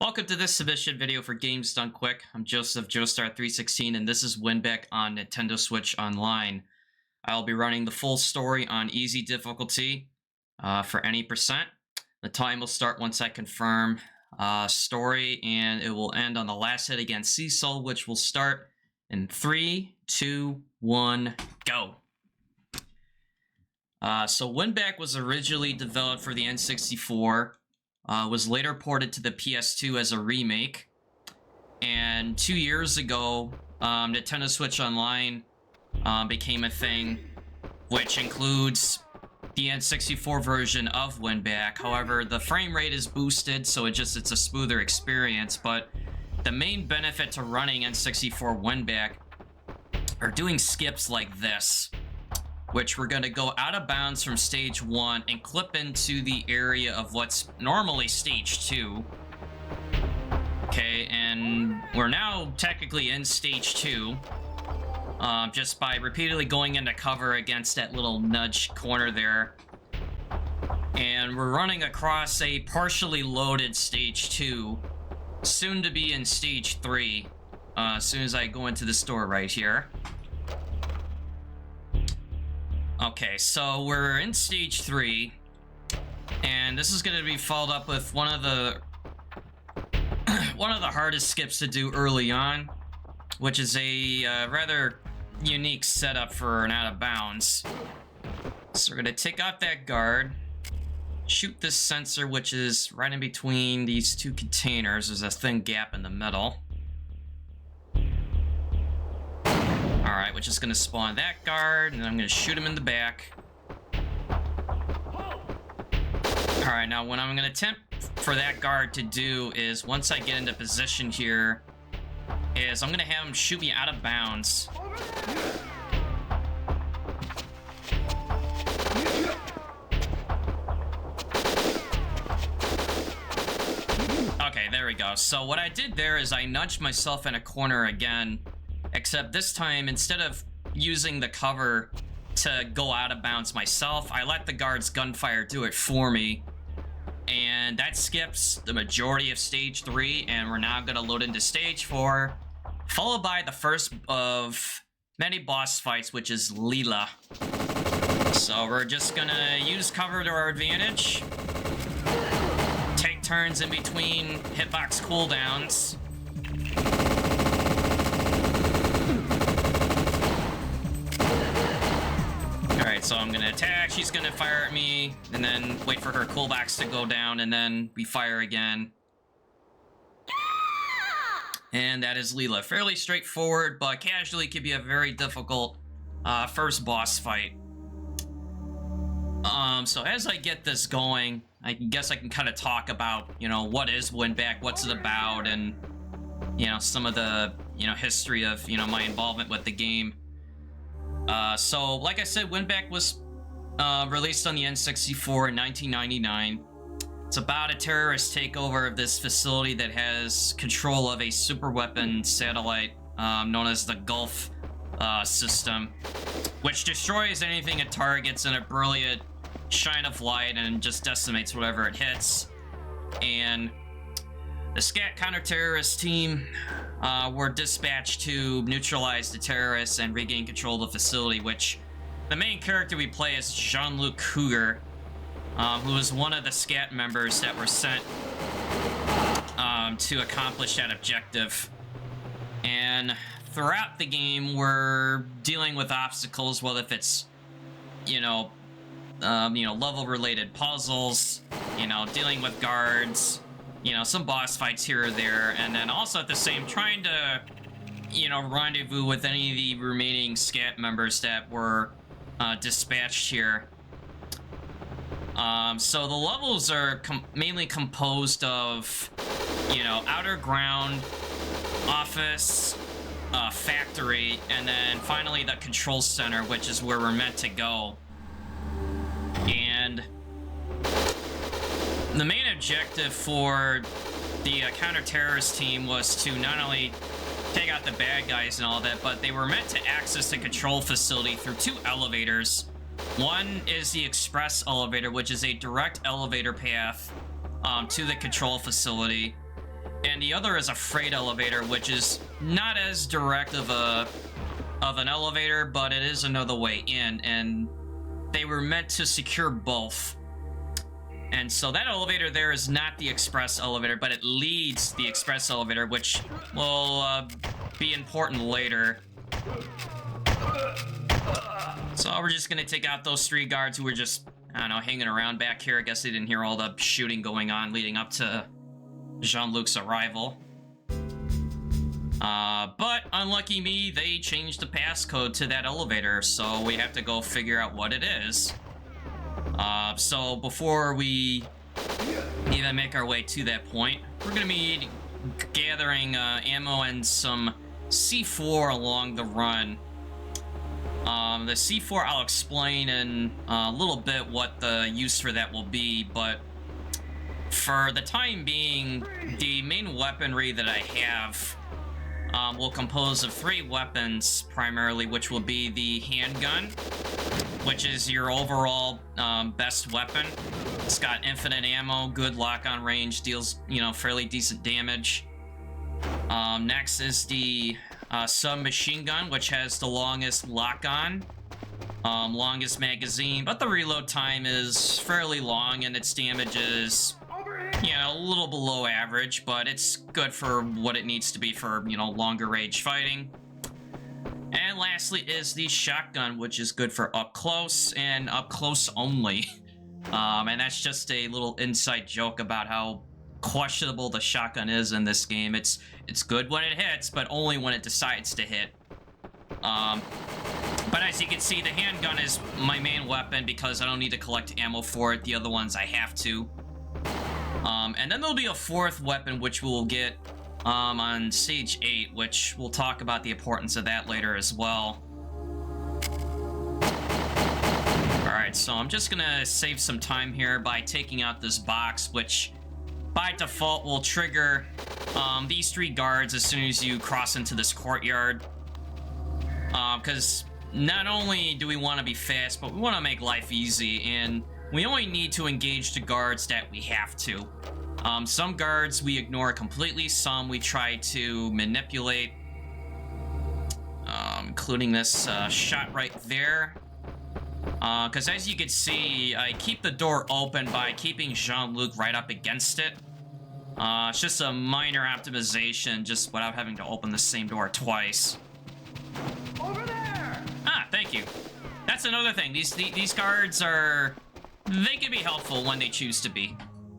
Welcome to this submission video for Games Done Quick. I'm Joseph Joestar316 and this is Winback on Nintendo Switch Online. I'll be running the full story on easy difficulty for any percent. The time will start once I confirm story, and it will end on the last hit against Cecile, which will start in 3, 2, 1, go. So Winback was originally developed for the N64. Was later ported to the PS2 as a remake, and 2 years ago, Nintendo Switch Online became a thing, which includes the N64 version of Winback. However, the frame rate is boosted, so it's a smoother experience. But the main benefit to running N64 Winback are doing skips like this, which we're going to go out of bounds from stage 1 and clip into the area of what's normally stage 2. Okay, and we're now technically in stage 2, just by repeatedly going into cover against that little nudge corner there. And we're running across a partially loaded stage 2, soon to be in stage 3, as soon as I go into the store right here. Okay, so we're in stage 3, and this is going to be followed up with one of the hardest skips to do early on, which is a rather unique setup for an out of bounds. So we're going to take out that guard, shoot this sensor, which is right in between these two containers. There's a thin gap in the middle. Alright, we're just going to spawn that guard, and then I'm going to shoot him in the back. Alright, now what I'm going to attempt for that guard to do is, once I get into position here, is I'm going to have him shoot me out of bounds. Okay, there we go. So what I did there is I nudged myself in a corner again. Except this time, instead of using the cover to go out of bounds myself, I let the guard's gunfire do it for me. And that skips the majority of stage 3, and we're now going to load into stage 4, followed by the first of many boss fights, which is Leela. So we're just going to use cover to our advantage, take turns in between hitbox cooldowns. Alright, so I'm going to attack, she's going to fire at me, and then wait for her coolbacks to go down, and then we fire again. And that is Leela. Fairly straightforward, but casually could be a very difficult first boss fight. So as I get this going, I guess I can kind of talk about, what is Winback, what's it about, and, some of the, history of, my involvement with the game. So, like I said, Winback was released on the N64 in 1999. It's about a terrorist takeover of this facility that has control of a superweapon satellite known as the Gulf system, which destroys anything it targets in a brilliant shine of light and just decimates whatever it hits. And the SCAT counter-terrorist team were dispatched to neutralize the terrorists and regain control of the facility, which the main character we play is Jean-Luc Cougar, who is one of the SCAT members that were sent to accomplish that objective. And throughout the game, we're dealing with obstacles, whether if it's, level-related puzzles, dealing with guards, some boss fights here or there, and then also at the same trying to, rendezvous with any of the remaining SCAT members that were dispatched here. So the levels are mainly composed of, outer ground, office, factory, and then finally the control center, which is where we're meant to go. And the main objective for the counter-terrorist team was to not only take out the bad guys and all that, but they were meant to access the control facility through 2 elevators. One is the express elevator, which is a direct elevator path to the control facility. and the other is a freight elevator, which is not as direct of an elevator, but it is another way in, and they were meant to secure both. And so that elevator there is not the express elevator, but it leads the express elevator, which will be important later. So we're just gonna take out those 3 guards who were just, I don't know, hanging around back here. I guess they didn't hear all the shooting going on leading up to Jean-Luc's arrival. But unlucky me, they changed the passcode to that elevator, so we have to go figure out what it is. So before we even make our way to that point, we're gonna be gathering ammo and some C4 along the run. The C4 I'll explain in a little bit what the use for that will be, but for the time being, the main weaponry that I have will compose of 3 weapons primarily, which will be the handgun, which is your overall best weapon. It's got infinite ammo, good lock-on range, deals, you know, fairly decent damage. Next is the submachine gun, which has the longest lock-on, longest magazine, but the reload time is fairly long, and its damage is, you know, a little below average, but it's good for what it needs to be for, you know, longer range fighting. And lastly is the shotgun, which is good for up close and up close only. And that's just a little inside joke about how questionable the shotgun is in this game. It's good when it hits, but only when it decides to hit. But as you can see, the handgun is my main weapon because I don't need to collect ammo for it. The other ones I have to. And then there'll be a 4th weapon, which we'll get on Stage 8, which we'll talk about the importance of that later as well. Alright, so I'm just gonna save some time here by taking out this box, which by default will trigger these 3 guards as soon as you cross into this courtyard. Because not only do we want to be fast, but we want to make life easy, and we only need to engage the guards that we have to. Some guards we ignore completely, some we try to manipulate, including this shot right there. Because as you can see, I keep the door open by keeping Jean-Luc right up against it. It's just a minor optimization, just without having to open the same door twice. Over there! Ah, thank you. That's another thing. These guards are... they can be helpful when they choose to be.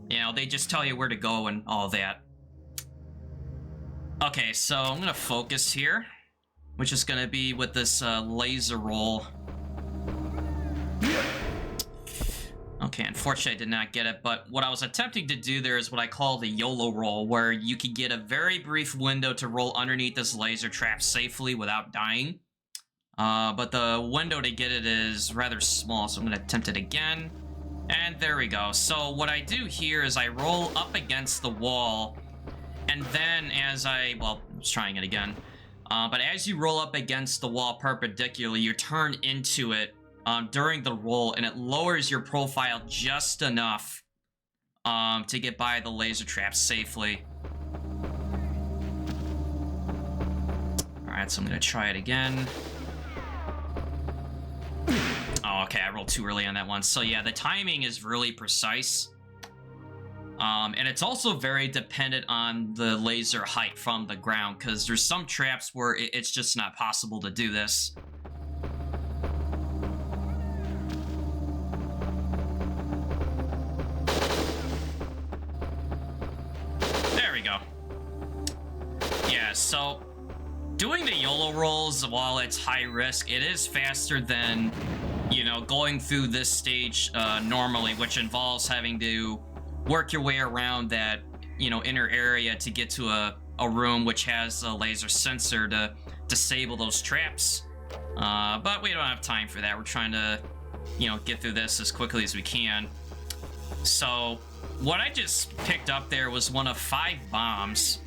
You know, they just tell you where to go and all that. Okay, so I'm gonna focus here, which is gonna be with this laser roll. Okay, unfortunately I did not get it, but what I was attempting to do there is what I call the YOLO roll, where you can get a very brief window to roll underneath this laser trap safely without dying. But the window to get it is rather small, so I'm going to attempt it again. And there we go. So what I do here is I roll up against the wall, and then as I... well, I'm just trying it again. But as you roll up against the wall perpendicularly, you turn into it during the roll, and it lowers your profile just enough to get by the laser trap safely. Alright, so I'm going to try it again. Oh, okay, I rolled too early on that one. So yeah, the timing is really precise. And it's also very dependent on the laser height from the ground, because there's some traps where it's just not possible to do this. There we go. Yeah, so doing the YOLO rolls while it's high risk, it is faster than, you know, going through this stage normally, which involves having to work your way around that, you know, inner area to get to a room which has a laser sensor to disable those traps. But we don't have time for that. We're trying to, you know, get through this as quickly as we can. So what I just picked up there was one of 5 bombs.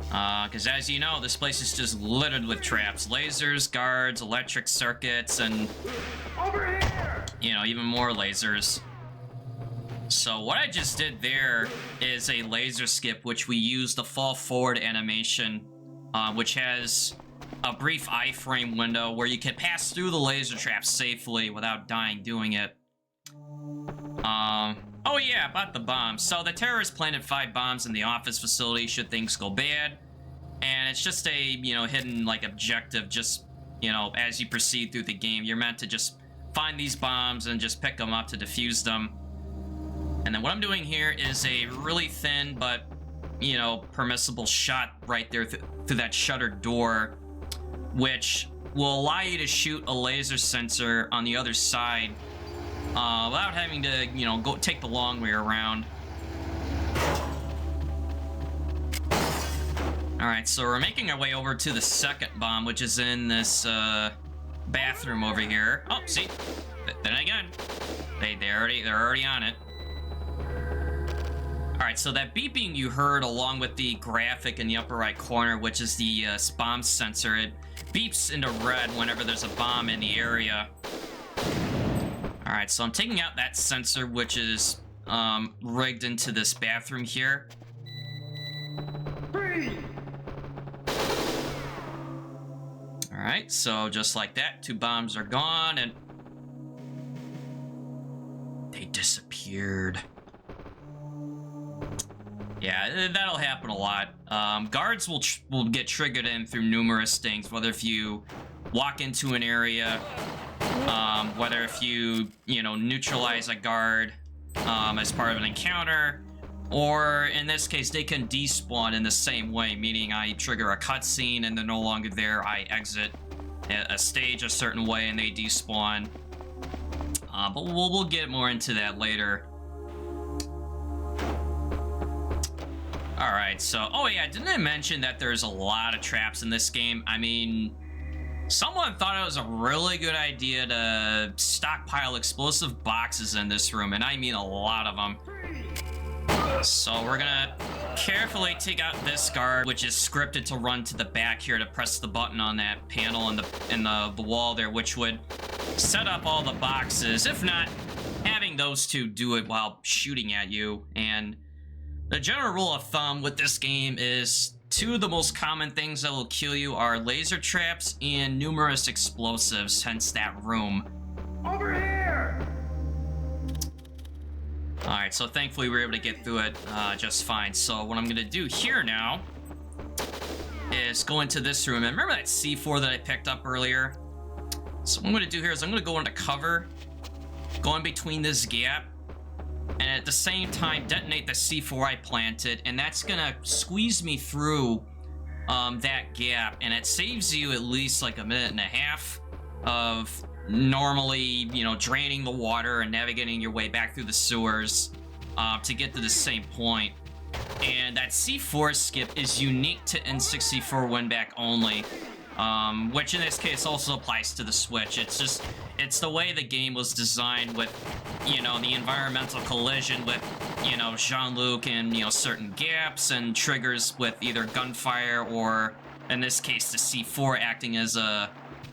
Because as you know, this place is just littered with traps. Lasers, guards, electric circuits, and, Over here! you know, even more lasers. So what I just did there is a laser skip, which we use the fall forward animation, which has a brief iframe window where you can pass through the laser traps safely without dying doing it. Oh yeah, about the bombs. So the terrorists planted 5 bombs in the office facility should things go bad. And it's just a, hidden, like, objective just, as you proceed through the game. You're meant to just find these bombs and just pick them up to defuse them. And then what I'm doing here is a really thin but, permissible shot right there through that shuttered door, which will allow you to shoot a laser sensor on the other side without having to, go take the long way around. Alright, so we're making our way over to the second bomb, which is in this bathroom over here. Oh, see? Then again, they're already on it. Alright, so that beeping you heard along with the graphic in the upper right corner, which is the bomb sensor, it beeps into red whenever there's a bomb in the area. Alright, so I'm taking out that sensor, which is rigged into this bathroom here. Alright, so just like that, 2 bombs are gone, and they disappeared. Yeah, that'll happen a lot. Guards will get triggered in through numerous things, whether if you walk into an area, whether if you, neutralize a guard as part of an encounter, or in this case, they can despawn in the same way, meaning I trigger a cutscene and they're no longer there, I exit a stage a certain way and they despawn. But we'll get more into that later. Alright, so, oh yeah, didn't I mention that there's a lot of traps in this game? I mean, someone thought it was a really good idea to stockpile explosive boxes in this room, and I mean a lot of them. So we're gonna carefully take out this guard, which is scripted to run to the back here to press the button on that panel in the wall there, which would set up all the boxes, if not having those two do it while shooting at you. And the general rule of thumb with this game is 2 of the most common things that will kill you are laser traps and numerous explosives, hence that room. Over here! Alright, so thankfully we were able to get through it just fine. So what I'm going to do here now is go into this room. And remember that C4 that I picked up earlier? So what I'm going to do here is I'm going to go into cover, go in between this gap, and at the same time detonate the C4 I planted, and that's gonna squeeze me through that gap, and it saves you at least like 1.5 minutes of normally, draining the water and navigating your way back through the sewers to get to the same point. And that C4 skip is unique to N64 Winback only, which in this case also applies to the Switch. It's the way the game was designed with, the environmental collision with, Jean-Luc and, certain gaps and triggers with either gunfire or, in this case, the C4 acting as a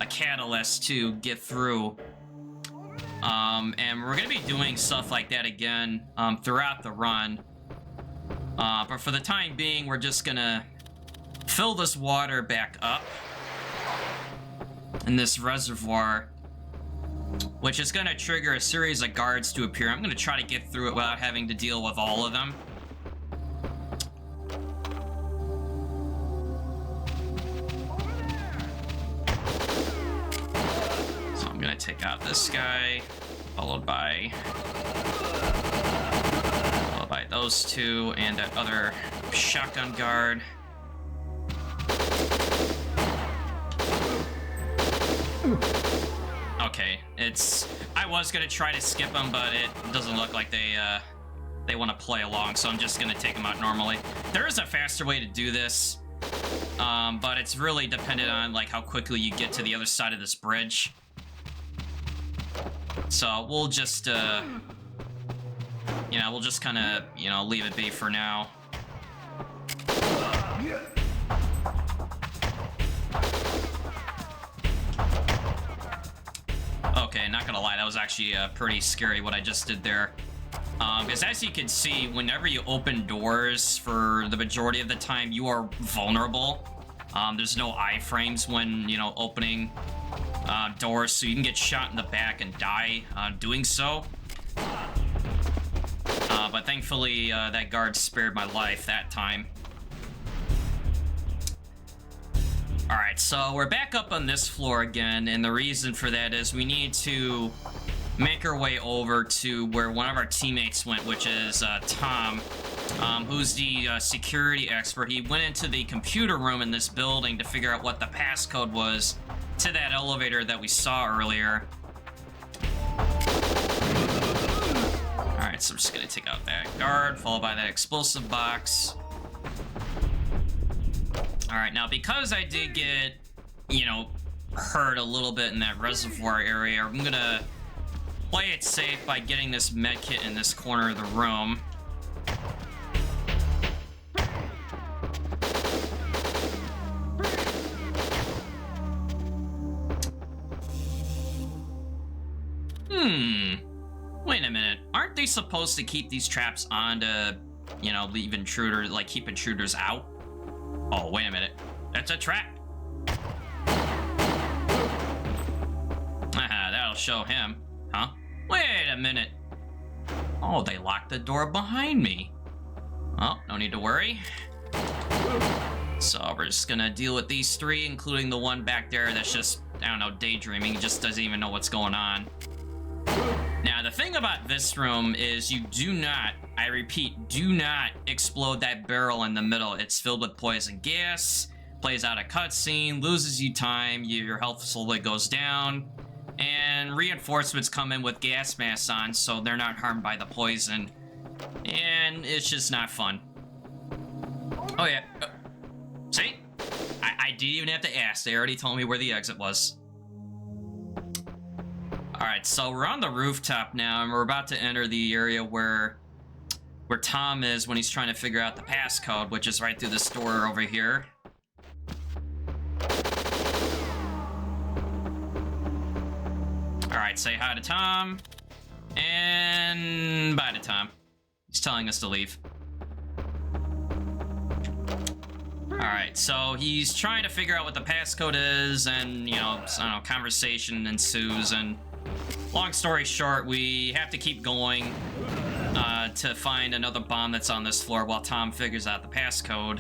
catalyst to get through. And we're going to be doing stuff like that again throughout the run. But for the time being, we're just going to fill this water back up in this reservoir, which is going to trigger a series of guards to appear. I'm going to try to get through it without having to deal with all of them. So I'm going to take out this guy, followed by those 2 and that other shotgun guard. Okay, I was gonna try to skip them, but it doesn't look like they want to play along, so I'm just gonna take them out normally. There is a faster way to do this, but it's really dependent on like how quickly you get to the other side of this bridge. So we'll just kind of leave it be for now. Okay, not gonna lie, that was actually pretty scary what I just did there. Because as you can see, whenever you open doors for the majority of the time, you are vulnerable. There's no iframes when, you know, opening doors, so you can get shot in the back and die doing so. But thankfully, that guard spared my life that time. Alright, so we're back up on this floor again, and the reason for that is we need to make our way over to where one of our teammates went, which is Tom, who's the security expert. He went into the computer room in this building to figure out what the passcode was to that elevator that we saw earlier. Alright, so I'm just gonna take out that guard, followed by that explosive box. Alright, now because I did get, you know, hurt a little bit in that reservoir area, I'm gonna play it safe by getting this med kit in this corner of the room. Wait a minute. Aren't they supposed to keep these traps on to, you know, leave intruders, like keep intruders out? Oh, wait a minute. That's a trap. Haha, that'll show him. Huh? Wait a minute. Oh, they locked the door behind me. Oh, no need to worry. So we're just gonna deal with these three, including the one back there that's just, I don't know, daydreaming. He just doesn't even know what's going on. Now, the thing about this room is you do not, I repeat, do not explode that barrel in the middle. It's filled with poison gas, plays out a cutscene, loses you time, your health slowly goes down, and reinforcements come in with gas masks on, so they're not harmed by the poison. And it's just not fun. Oh yeah. See? I didn't even have to ask. They already told me where the exit was. Alright, so we're on the rooftop now, and we're about to enter the area where Tom is when he's trying to figure out the passcode, which is right through this door over here. Alright, say hi to Tom. And bye to Tom. He's telling us to leave. Alright, so he's trying to figure out what the passcode is, and, you know, I don't know, conversation ensues, and long story short, we have to keep going to find another bomb that's on this floor while Tom figures out the passcode.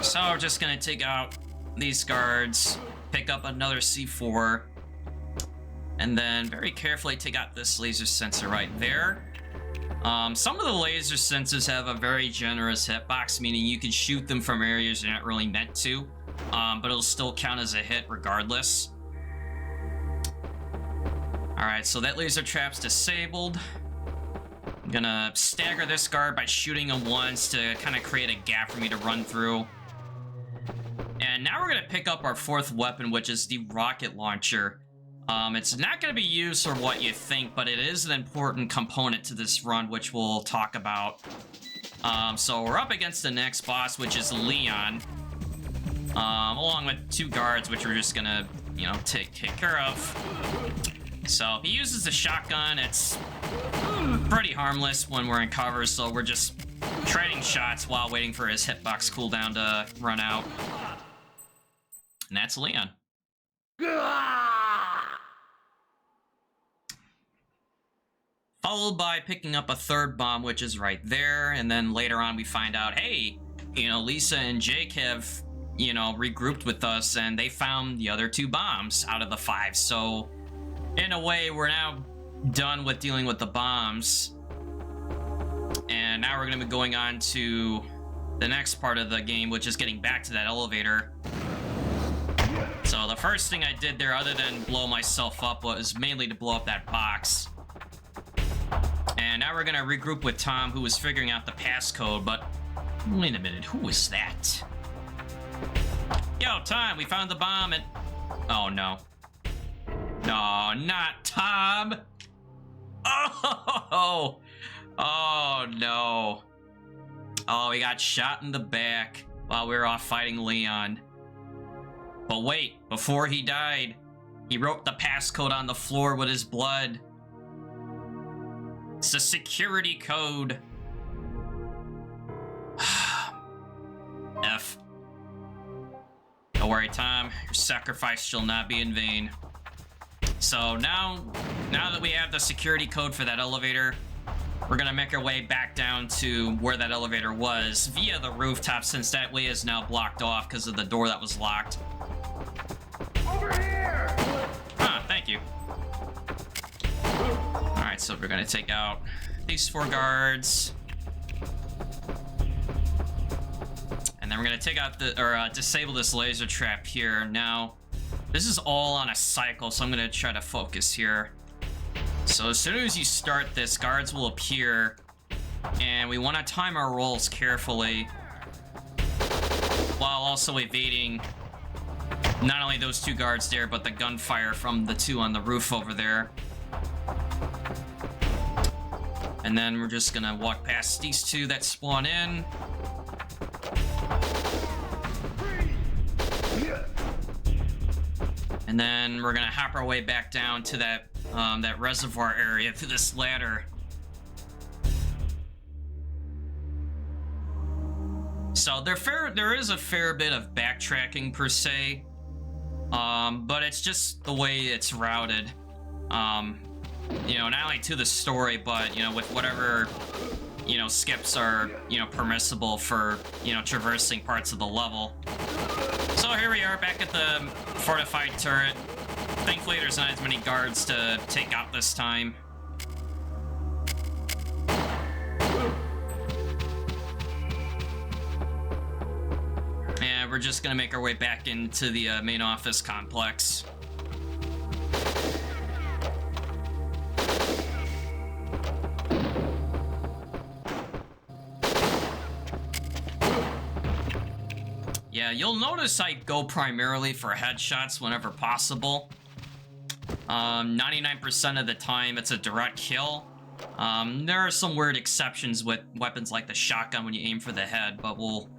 So we're just gonna take out these guards, pick up another C4, and then very carefully take out this laser sensor right there. Some of the laser sensors have a very generous hitbox, meaning you can shoot them from areas you're not really meant to, but it'll still count as a hit regardless. Alright, so that laser trap's disabled. I'm gonna stagger this guard by shooting him once to kind of create a gap for me to run through. And now we're gonna pick up our fourth weapon, which is the rocket launcher. It's not gonna be used for what you think, but it is an important component to this run, which we'll talk about. So we're up against the next boss, which is Leon. Along with two guards, which we're just gonna, you know, take care of. So he uses the shotgun. It's pretty harmless when we're in cover, so we're just trading shots while waiting for his hitbox cooldown to run out. And that's Leon. Followed by picking up a third bomb, which is right there, and then later on we find out, hey, you know, Lisa and Jake have, you know, regrouped with us, and they found the other two bombs out of the 5, so in a way, we're now done with dealing with the bombs. And now we're going to be going on to the next part of the game, which is getting back to that elevator. So the first thing I did there, other than blow myself up, was mainly to blow up that box. And now we're going to regroup with Tom, who was figuring out the passcode, but wait a minute, who was that? Yo, Tom, we found the bomb and... Oh, no. No, not Tom. Oh, oh no. Oh, he got shot in the back while we were off fighting Leon. But wait, before he died, he wrote the passcode on the floor with his blood. It's the security code. F. Don't worry, Tom. Your sacrifice shall not be in vain. So now that we have the security code for that elevator, we're gonna make our way back down to where that elevator was via the rooftop, since that way is now blocked off because of the door that was locked. Over here! Ah, thank you. Alright, so we're gonna take out these 4 guards. And then we're gonna take out disable this laser trap here. Now, this is all on a cycle, so I'm gonna try to focus here. So as soon as you start this, guards will appear, and we want to time our rolls carefully while also evading not only those 2 guards there, but the gunfire from the 2 on the roof over there. And then we're just gonna walk past these 2 that spawn in. And then we're gonna hop our way back down to that reservoir area through this ladder. So there is a fair bit of backtracking per se, but it's just the way it's routed. You know, not only to the story, but you know, with whatever skips are permissible for traversing parts of the level. So here we are back at the fortified turret. Thankfully, there's not as many guards to take out this time. And we're just gonna make our way back into the main office complex. Yeah, you'll notice I go primarily for headshots whenever possible. 99% of the time, it's a direct kill. There are some weird exceptions with weapons like the shotgun when you aim for the head, but we'll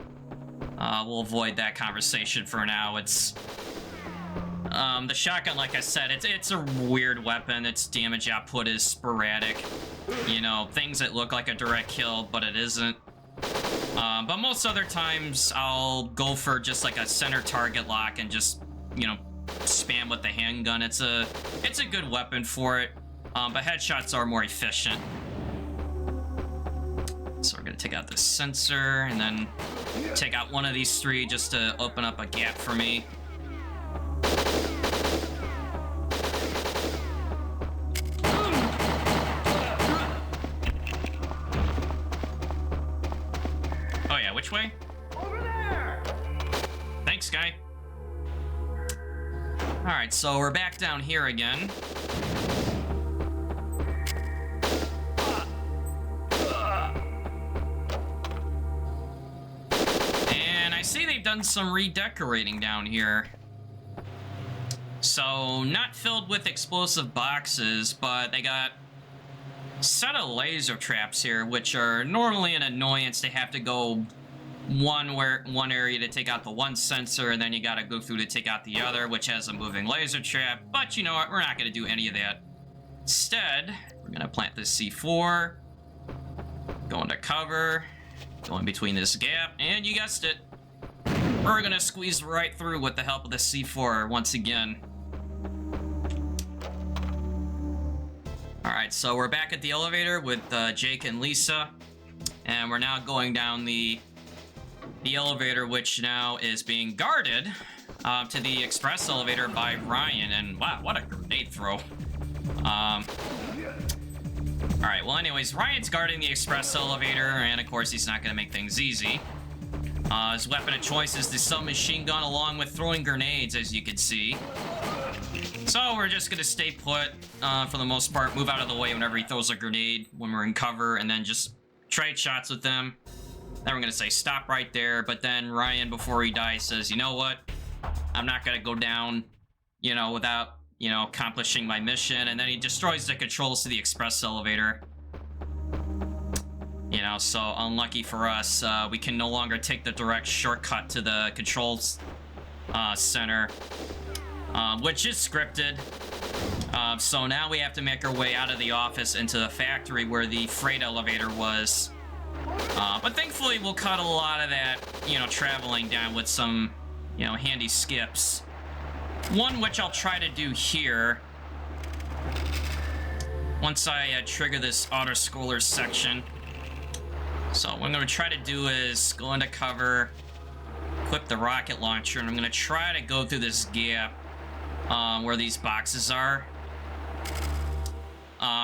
avoid that conversation for now. It's the shotgun, like I said, it's a weird weapon. Its damage output is sporadic. You know, things that look like a direct kill, but it isn't. But most other times, I'll go for just like a center target lock and just, spam with the handgun. It's a good weapon for it, but headshots are more efficient. So we're gonna take out this sensor and then take out one of these 3 just to open up a gap for me. Oh yeah, which way? Over there! Thanks, guy. Alright, so we're back down here again. And I see they've done some redecorating down here. So, not filled with explosive boxes, but they got a set of laser traps here, which are normally an annoyance. They have to go one area to take out the one sensor, and then you gotta go through to take out the other, which has a moving laser trap. But you know what? We're not gonna do any of that. Instead, we're gonna plant this C4, go into cover, go in between this gap, and you guessed it, we're gonna squeeze right through with the help of the C4 once again. Alright, so we're back at the elevator with Jake and Lisa, and we're now going down the elevator, which now is being guarded to the express elevator by Ryan. And wow, what a grenade throw. Alright, well anyways, Ryan's guarding the express elevator, and of course he's not going to make things easy. His weapon of choice is the submachine gun, along with throwing grenades, as you can see. So we're just going to stay put for the most part, move out of the way whenever he throws a grenade when we're in cover, and then just trade shots with them. Then we're going to say stop right there, but then Ryan, before he dies, says, you know what? I'm not going to go down, without, accomplishing my mission, and then he destroys the controls to the express elevator. So unlucky for us, we can no longer take the direct shortcut to the controls center, which is scripted. So now we have to make our way out of the office into the factory where the freight elevator was. But thankfully, we'll cut a lot of that, traveling down with some, handy skips. One which I'll try to do here. Once I trigger this auto-scroller section. So what I'm going to try to do is go into cover, equip the rocket launcher, and I'm going to try to go through this gap where these boxes are.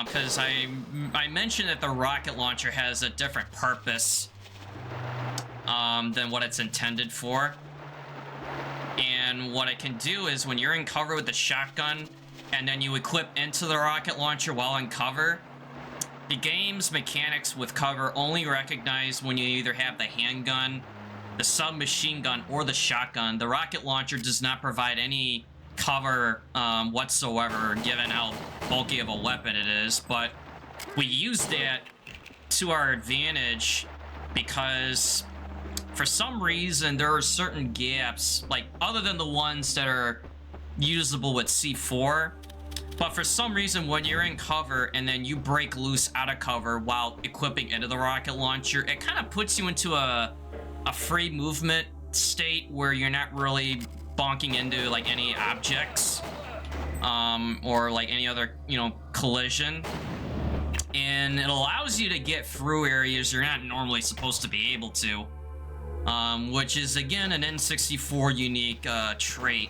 Because I mentioned that the rocket launcher has a different purpose than what it's intended for. And what it can do is when you're in cover with the shotgun and then you equip into the rocket launcher while in cover, the game's mechanics with cover only recognize when you either have the handgun, the submachine gun, or the shotgun. The rocket launcher does not provide any cover whatsoever, given how bulky of a weapon it is, but we use that to our advantage because for some reason there are certain gaps, like other than the ones that are usable with C4, but for some reason when you're in cover and then you break loose out of cover while equipping into the rocket launcher, it kind of puts you into a free movement state where you're not really bonking into like any objects or like any other collision, and it allows you to get through areas you're not normally supposed to be able to, which is again an N64 unique trait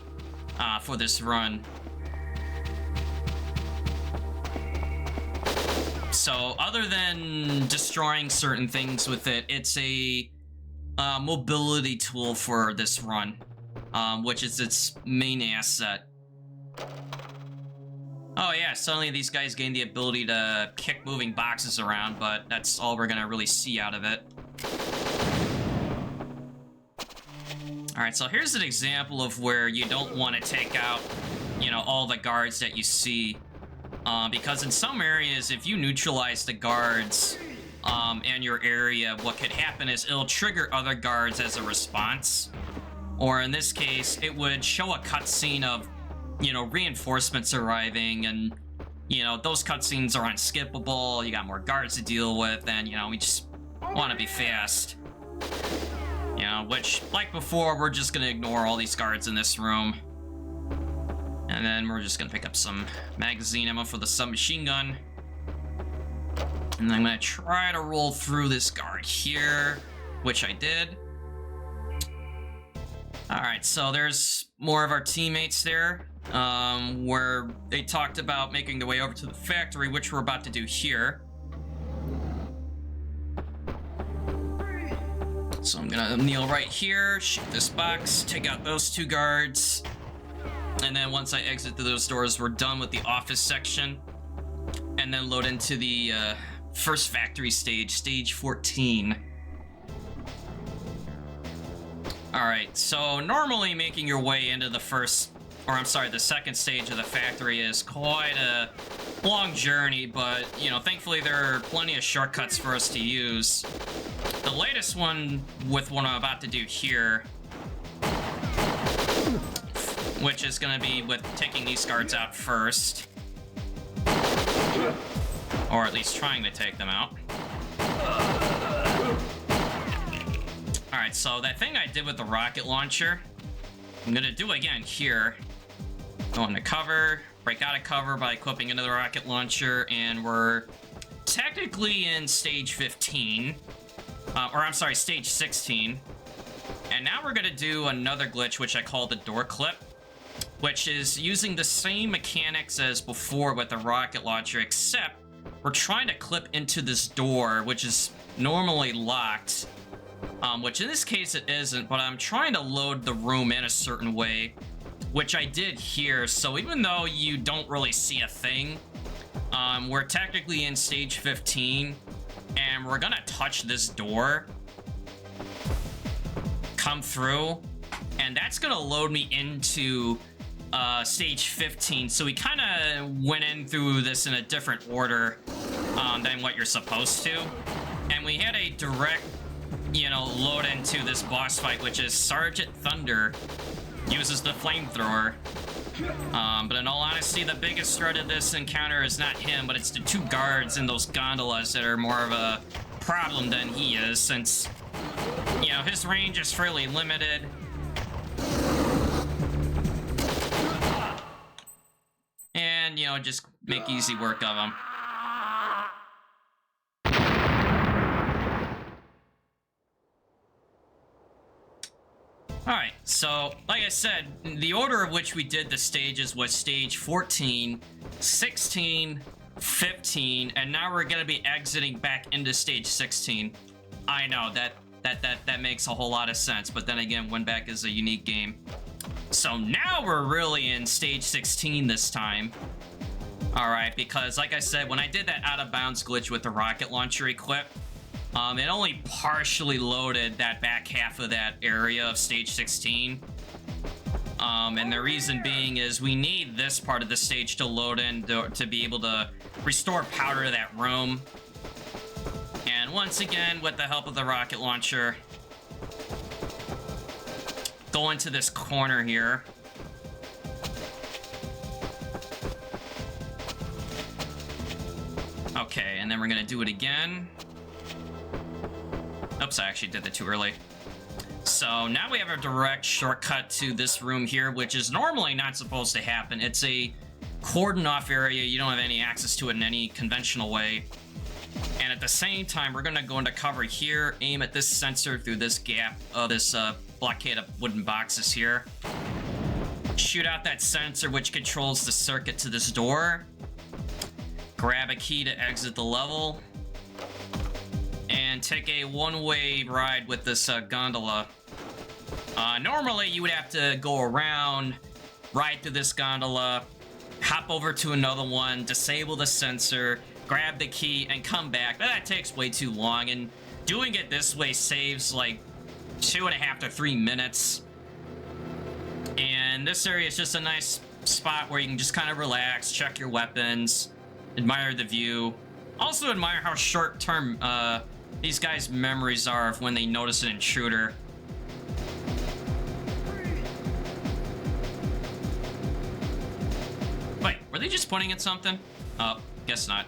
for this run. So other than destroying certain things with it, it's a mobility tool for this run, which is its main asset. Oh yeah, suddenly these guys gain the ability to kick moving boxes around, but that's all we're gonna really see out of it. Alright, so here's an example of where you don't want to take out, all the guards that you see. Because in some areas, if you neutralize the guards and your area, what could happen is it'll trigger other guards as a response. Or in this case, it would show a cutscene of, reinforcements arriving, and, those cutscenes are unskippable, you got more guards to deal with, and, we just want to be fast. Which, like before, we're just going to ignore all these guards in this room. And then we're just going to pick up some magazine ammo for the submachine gun. And then I'm going to try to roll through this guard here, which I did. Alright, so there's more of our teammates there, where they talked about making their way over to the factory, which we're about to do here. So I'm gonna kneel right here, shoot this box, take out those two guards, and then once I exit through those doors, we're done with the office section, and then load into the first factory stage, stage 14. Alright, so normally making your way into the the second stage of the factory is quite a long journey, but, thankfully there are plenty of shortcuts for us to use. The latest one with what I'm about to do here, which is going to be with taking these guards out first. Or at least trying to take them out. Alright, so that thing I did with the rocket launcher, I'm going to do again here. Go into cover, break out of cover by equipping into the rocket launcher, and we're technically in stage 15. Stage 16. And now we're going to do another glitch, which I call the door clip, which is using the same mechanics as before with the rocket launcher, except we're trying to clip into this door, which is normally locked, which in this case it isn't, but I'm trying to load the room in a certain way, which I did here. So even though you don't really see a thing, we're technically in stage 15, and we're gonna touch this door, come through, and that's gonna load me into stage 15. So we kind of went in through this in a different order than what you're supposed to, and we had a direct load into this boss fight, which is Sergeant Thunder, uses the flamethrower. But in all honesty, the biggest threat of this encounter is not him, but it's the two guards in those gondolas that are more of a problem than he is, since, you know, his range is fairly limited. And, you know, just make easy work of him. Alright, so, like I said, the order of which we did the stages was stage 14, 16, 15, and now we're gonna be exiting back into stage 16. I know, that makes a whole lot of sense, but then again, Winback is a unique game. So now we're really in stage 16 this time. Alright, because like I said, when I did that out of bounds glitch with the rocket launcher equipped, it only partially loaded that back half of that area of stage 16. And the reason being is we need this part of the stage to load in to be able to restore power to that room. And once again, with the help of the rocket launcher, go into this corner here. Okay, and then we're gonna do it again. Oops, I actually did that too early. So now we have a direct shortcut to this room here, which is normally not supposed to happen. It's a cordoned off area. You don't have any access to it in any conventional way. And at the same time, we're gonna go into cover here, aim at this sensor through this gap of this blockade of wooden boxes here. Shoot out that sensor which controls the circuit to this door. Grab a key to exit the level. And take a one-way ride with this gondola. Normally, you would have to go around, ride through this gondola, hop over to another one, disable the sensor, grab the key, and come back. But that takes way too long, and doing it this way saves like 2.5 to 3 minutes. And this area is just a nice spot where you can just kind of relax, check your weapons, admire the view. Also admire how short-term these guys' memories are of when they notice an intruder. Wait, were they just pointing at something? Oh, guess not.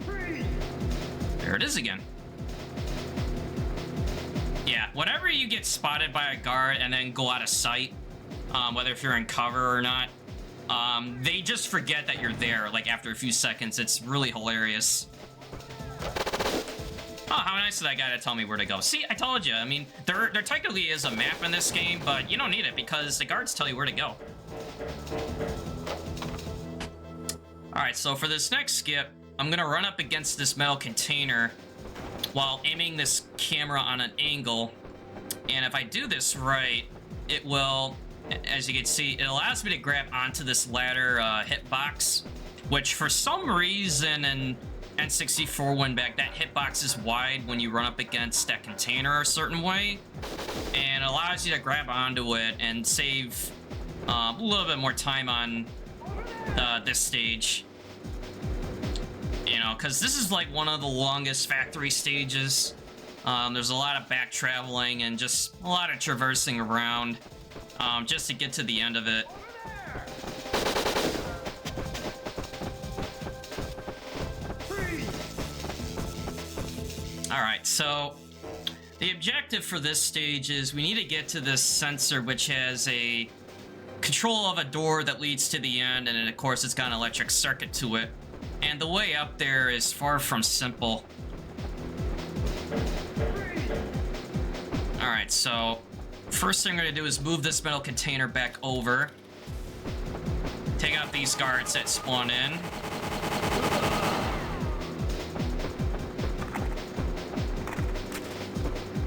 There it is again. Yeah, whenever you get spotted by a guard and then go out of sight, whether if you're in cover or not, they just forget that you're there, like after a few seconds. It's really hilarious. Oh, how nice of that guy to tell me where to go. See, I told you. I mean, there technically is a map in this game, but you don't need it because the guards tell you where to go. Alright, so for this next skip, I'm gonna run up against this metal container while aiming this camera on an angle. And if I do this right, it will, as you can see, it allows me to grab onto this ladder hitbox, which for some reason in N64 Winback, that hitbox is wide when you run up against that container a certain way, and it allows you to grab onto it and save a little bit more time on this stage. You know, because this is like one of the longest factory stages. There's a lot of back traveling and just a lot of traversing around just to get to the end of it. Alright, so the objective for this stage is we need to get to this sensor which has a control of a door that leads to the end, and then of course it's got an electric circuit to it. And the way up there is far from simple. Alright, so first thing I'm going to do is move this metal container back over. Take out these guards that spawn in.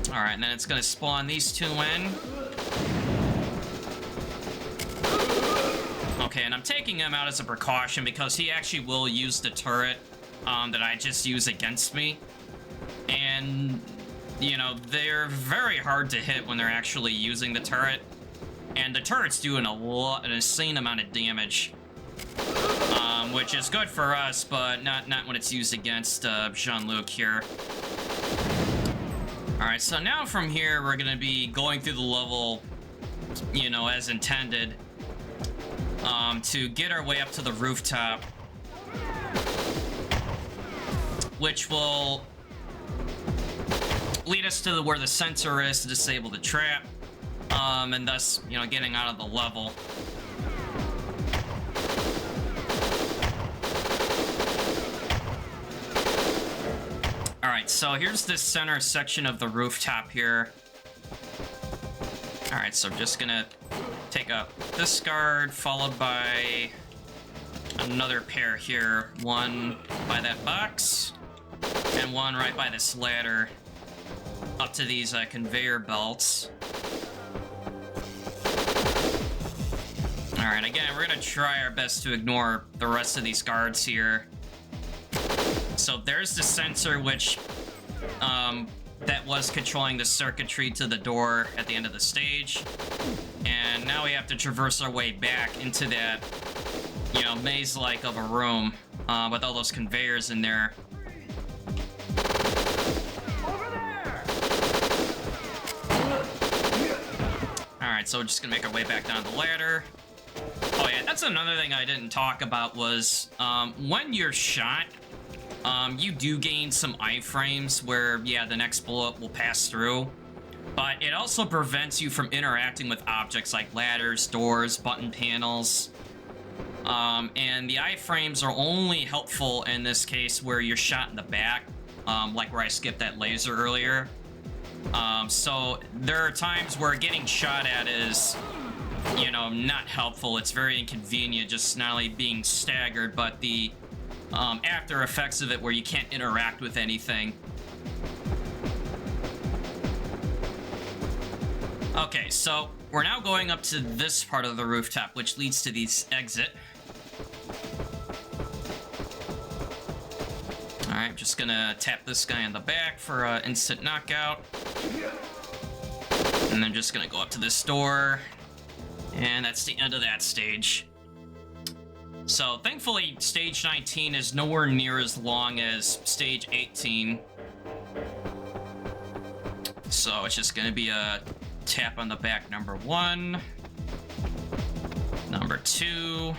Alright, and then it's going to spawn these two in. Okay, and I'm taking him out as a precaution because he actually will use the turret that I just used against me. And, you know, they're very hard to hit when they're actually using the turret. And the turret's doing an insane amount of damage. Which is good for us, but not when it's used against Jean-Luc here. Alright, so now from here, we're going to be going through the level you know, as intended, to get our way up to the rooftop, which will lead us to where the sensor is to disable the trap, and thus, you know, getting out of the level. Alright, so here's this center section of the rooftop here. Alright, so I'm just gonna take out this guard, followed by another pair here. One by that box, and one right by this ladder up to these conveyor belts. Alright, again, we're gonna try our best to ignore the rest of these guards here. So there's the sensor, which that was controlling the circuitry to the door at the end of the stage. And now we have to traverse our way back into that, you know, maze-like of a room with all those conveyors in there. Alright, so we're just gonna make our way back down the ladder. Oh yeah, that's another thing I didn't talk about was, when you're shot, you do gain some iframes where, yeah, the next bullet will pass through. But it also prevents you from interacting with objects like ladders, doors, button panels. And the iframes are only helpful in this case where you're shot in the back, like where I skipped that laser earlier. So there are times where getting shot at is, you know, not helpful. It's very inconvenient, just not only being staggered, but the after effects of it where you can't interact with anything. Okay, so we're now going up to this part of the rooftop, which leads to this exit. Alright, just gonna tap this guy in the back for instant knockout. And then just gonna go up to this door. And that's the end of that stage. So, thankfully, stage 19 is nowhere near as long as stage 18. So, it's just gonna be a tap on the back, number 1. Number 2.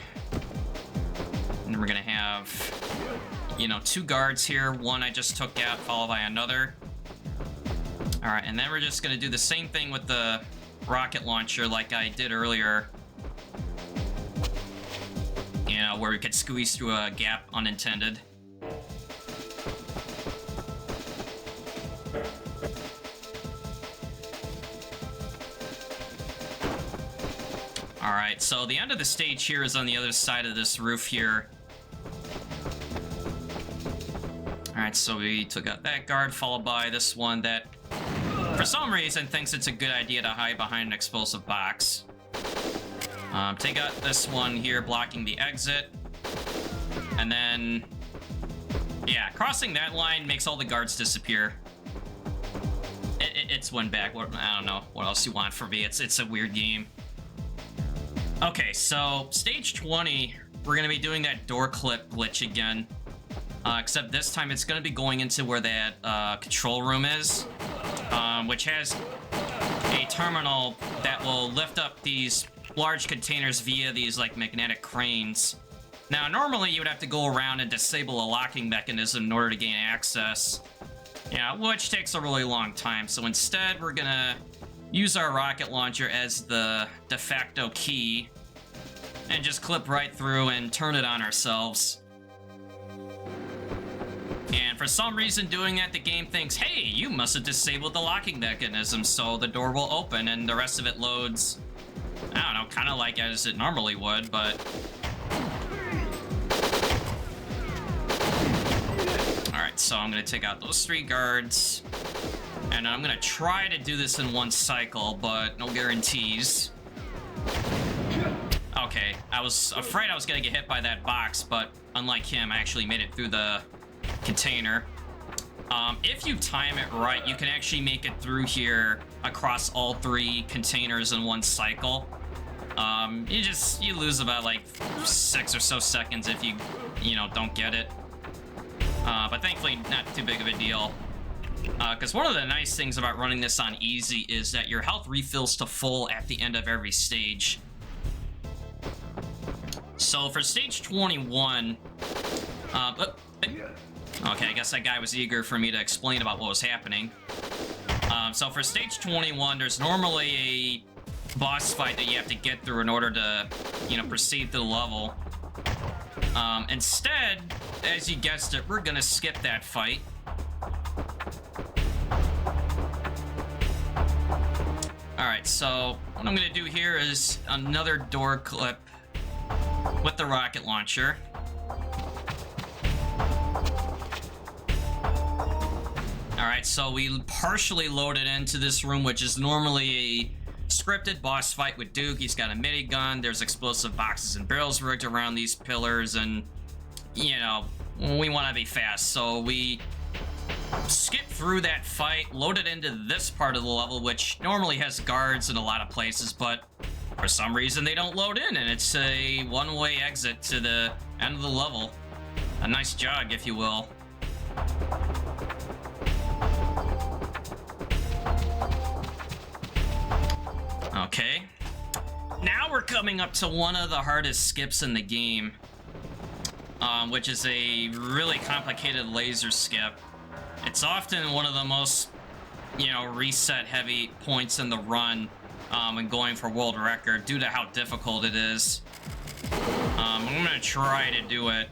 And then we're gonna have, you know, 2 guards here. One I just took out, followed by another. Alright, and then we're just gonna do the same thing with the rocket launcher like I did earlier. You know, where we could squeeze through a gap unintended. Alright, so the end of the stage here is on the other side of this roof here. Alright, so we took out that guard, followed by this one that, for some reason, thinks it's a good idea to hide behind an explosive box. Take out this one here, blocking the exit. And then, yeah, crossing that line makes all the guards disappear. It's Winback. I don't know what else you want from me. It's a weird game. Okay, so stage 20, we're gonna be doing that door clip glitch again. Except this time it's gonna be going into where that control room is, which has a terminal that will lift up these large containers via these like magnetic cranes. Now normally you would have to go around and disable a locking mechanism in order to gain access, yeah, which takes a really long time. So instead we're gonna use our rocket launcher as the de facto key and just clip right through and turn it on ourselves. And for some reason doing that, the game thinks, hey, you must have disabled the locking mechanism, so the door will open and the rest of it loads, I don't know, kind of like as it normally would, but... Alright, so I'm going to take out those 3 guards, and I'm going to try to do this in one cycle, but no guarantees. Okay, I was afraid I was going to get hit by that box, but unlike him, I actually made it through the container. If you time it right, you can actually make it through here across all 3 containers in one cycle. You lose about like 6 or so seconds if you know, don't get it. But thankfully, not too big of a deal. Because one of the nice things about running this on easy is that your health refills to full at the end of every stage. So for stage 21, okay, I guess that guy was eager for me to explain about what was happening. So for stage 21, there's normally a boss fight that you have to get through in order to, you know, proceed through the level. Instead, as you guessed it, we're gonna skip that fight. Alright, so what I'm gonna do here is another door clip with the rocket launcher. Alright, so we partially loaded into this room, which is normally a scripted boss fight with Duke. He's got a minigun, there's explosive boxes and barrels rigged around these pillars, and, you know, we want to be fast, so we skip through that fight, loaded into this part of the level, which normally has guards in a lot of places, but for some reason they don't load in, and it's a one-way exit to the end of the level. A nice jog, if you will. Okay. Now we're coming up to one of the hardest skips in the game, which is a really complicated laser skip. It's often one of the most, you know, reset-heavy points in the run when going for world record due to how difficult it is. I'm gonna try to do it.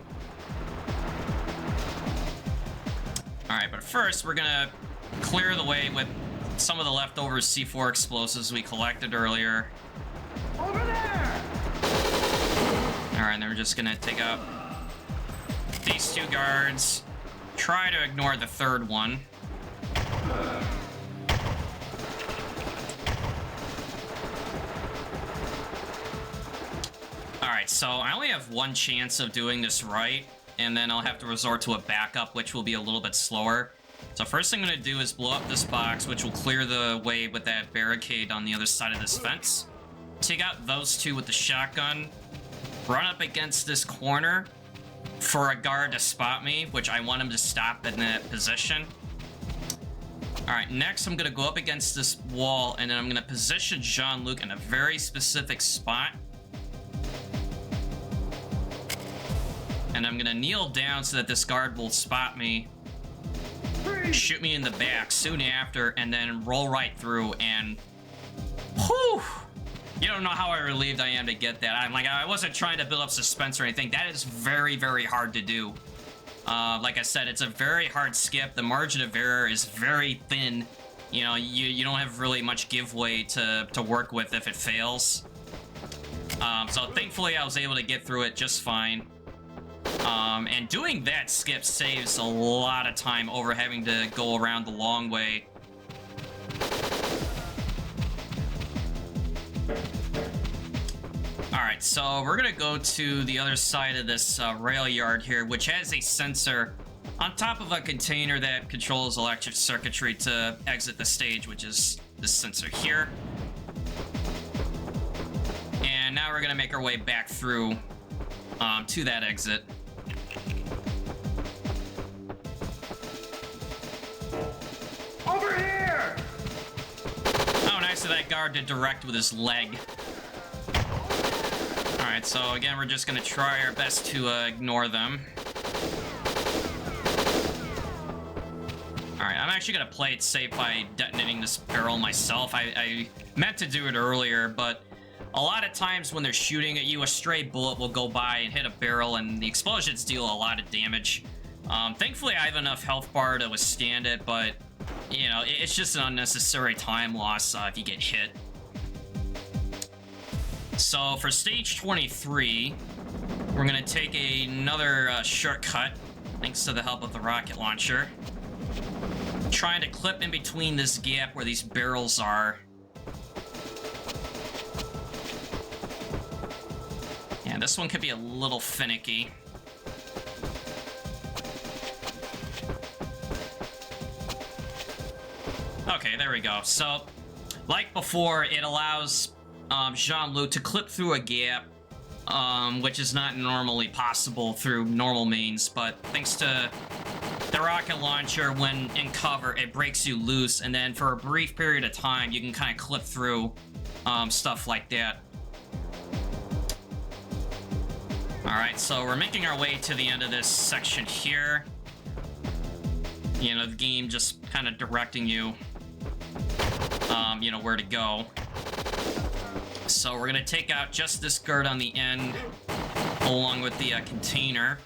Alright, but first we're gonna clear the way with some of the leftover C4 explosives we collected earlier. Over there! Alright, and then we're just gonna take out these two guards. Try to ignore the third one. Alright, so I only have one chance of doing this right, and then I'll have to resort to a backup, which will be a little bit slower. So first thing I'm going to do is blow up this box, which will clear the way with that barricade on the other side of this fence. Take out those two with the shotgun. Run up against this corner for a guard to spot me, which I want him to stop in that position. Alright, next I'm going to go up against this wall, and then I'm going to position Jean-Luc in a very specific spot. And I'm going to kneel down so that this guard will spot me, shoot me in the back soon after, and then roll right through, and whew, you don't know how relieved I am to get that. I wasn't trying to build up suspense or anything. That is very, very hard to do. Like I said, it's a very hard skip. The margin of error is very thin. You know, you don't have really much giveaway to work with if it fails. So thankfully I was able to get through it just fine. And doing that skip saves a lot of time over having to go around the long way. Alright, so we're gonna go to the other side of this rail yard here, which has a sensor on top of a container that controls electric circuitry to exit the stage, which is this sensor here. And now we're gonna make our way back through to that exit. Over here! Oh, nice of that guard to direct with his leg. Alright, so again, we're just gonna try our best to ignore them. Alright, I'm actually gonna play it safe by detonating this barrel myself. I meant to do it earlier, but a lot of times when they're shooting at you, a stray bullet will go by and hit a barrel, and the explosions deal a lot of damage. Thankfully, I have enough health bar to withstand it, but, you know, it's just an unnecessary time loss if you get hit. So for stage 23, we're going to take another shortcut, thanks to the help of the rocket launcher. Trying to clip in between this gap where these barrels are. Yeah, this one could be a little finicky. Okay, there we go. So, like before, it allows Jean-Luc to clip through a gap, which is not normally possible through normal means, but thanks to the rocket launcher, when in cover, it breaks you loose, and then for a brief period of time, you can kind of clip through stuff like that. Alright, so we're making our way to the end of this section here. You know, the game just kind of directing you, you know, where to go. So we're gonna take out just this guard on the end, along with the container.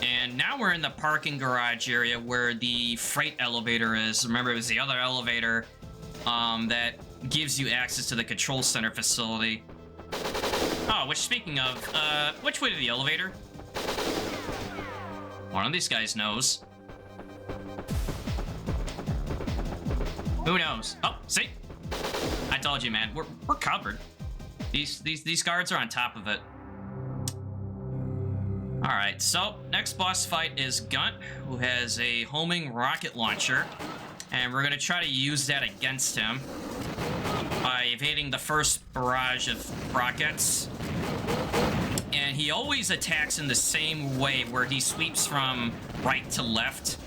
And now we're in the parking garage area where the freight elevator is. Remember, it was the other elevator that gives you access to the control center facility. Oh, which, speaking of, which way to the elevator? One of these guys knows. Who knows? Oh, see? I told you, man. We're covered. These guards are on top of it. Alright, so next boss fight is Gunt, who has a homing rocket launcher. And we're gonna try to use that against him by evading the first barrage of rockets. And he always attacks in the same way, where he sweeps from right to left.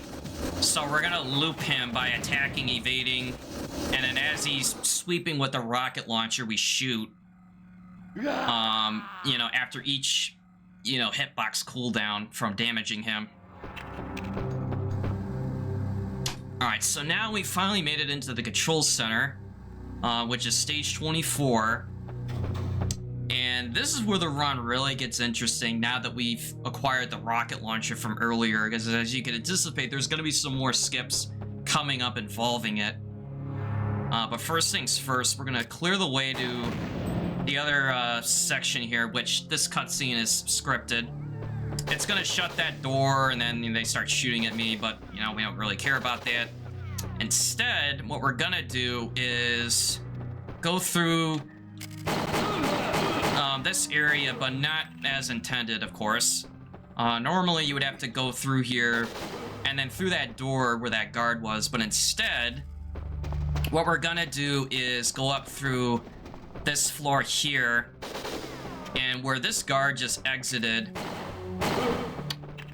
So we're gonna loop him by attacking, evading, and then as he's sweeping with the rocket launcher, we shoot. You know, after each, you know, hitbox cooldown from damaging him. Alright, so now we finally made it into the control center, which is stage 24. And this is where the run really gets interesting now that we've acquired the rocket launcher from earlier, because as you can anticipate, there's going to be some more skips coming up involving it. But first things first, we're going to clear the way to the other section here, which this cutscene is scripted. It's going to shut that door, and then they start shooting at me, but, you know, we don't really care about that. Instead, what we're going to do is go through this area, but not as intended, of course. Normally, you would have to go through here and then through that door where that guard was, but instead, what we're gonna do is go up through this floor here, and where this guard just exited,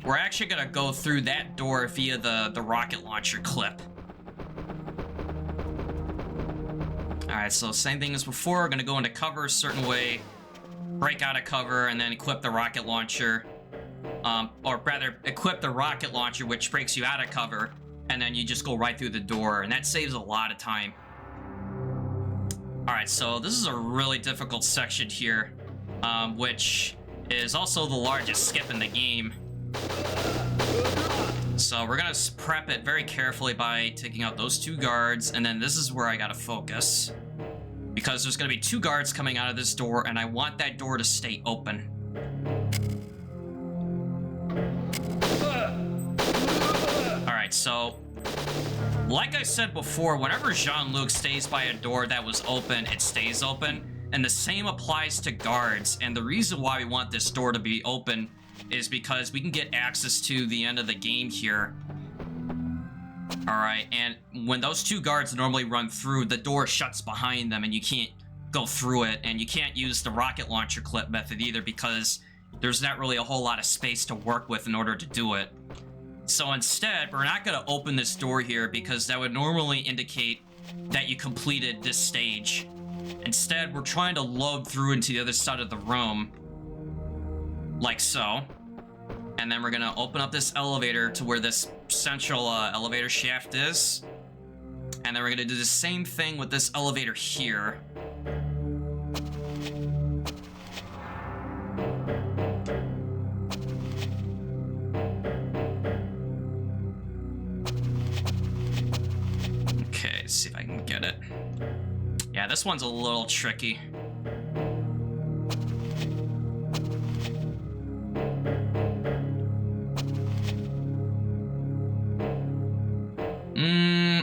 we're actually gonna go through that door via the rocket launcher clip. Alright, so same thing as before, we're gonna go into cover a certain way, break out of cover, and then equip the rocket launcher. Or rather, equip the rocket launcher, which breaks you out of cover, and then you just go right through the door, and that saves a lot of time. Alright, so this is a really difficult section here, which is also the largest skip in the game. So we're gonna prep it very carefully by taking out those two guards, and then this is where I gotta focus. Because there's gonna be two guards coming out of this door, and I want that door to stay open. Alright, so like I said before, whenever Jean-Luc stays by a door that was open, it stays open. And the same applies to guards. And the reason why we want this door to be open is because we can get access to the end of the game here. Alright, and when those two guards normally run through, the door shuts behind them and you can't go through it. And you can't use the rocket launcher clip method either because there's not really a whole lot of space to work with in order to do it. So instead, we're not going to open this door here because that would normally indicate that you completed this stage. Instead, we're trying to load through into the other side of the room, like so. And then we're going to open up this elevator to where this central elevator shaft is. And then we're going to do the same thing with this elevator here. Okay, let's see if I can get it. Yeah, this one's a little tricky.